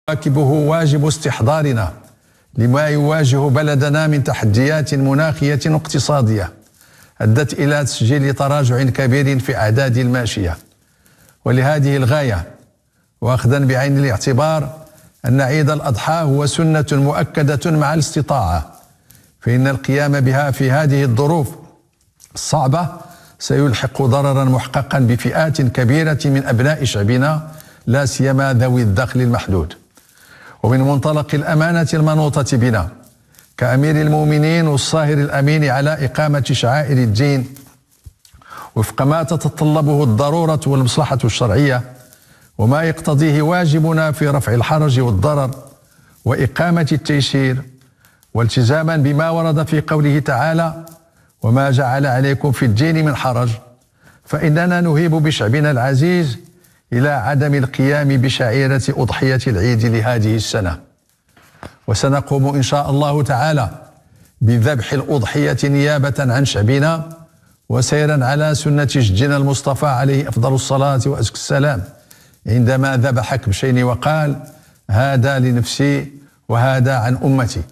واكبه واجب استحضارنا لما يواجه بلدنا من تحديات مناخية واقتصادية أدت إلى تسجيل تراجع كبير في أعداد الماشية. ولهذه الغاية، وأخذا بعين الاعتبار أن عيد الأضحى هو سنة مؤكدة مع الاستطاعة، فإن القيام بها في هذه الظروف الصعبة سيلحق ضررا محققا بفئات كبيرة من أبناء شعبنا، لا سيما ذوي الدخل المحدود. ومن منطلق الأمانة المنوطة بنا كأمير المؤمنين والصاهر الأمين على إقامة شعائر الدين وفق ما تتطلبه الضرورة والمصلحة الشرعية وما يقتضيه واجبنا في رفع الحرج والضرر وإقامة التيسير، والتزاما بما ورد في قوله تعالى: وما جعل عليكم في الدين من حرج، فإننا نهيب بشعبنا العزيز إلى عدم القيام بشعيرة أضحية العيد لهذه السنة. وسنقوم إن شاء الله تعالى بذبح الأضحية نيابة عن شعبنا وسيرا على سنة جدنا المصطفى عليه أفضل الصلاة وأزكى السلام، عندما ذبح كبشين وقال: هذا لنفسي وهذا عن أمتي.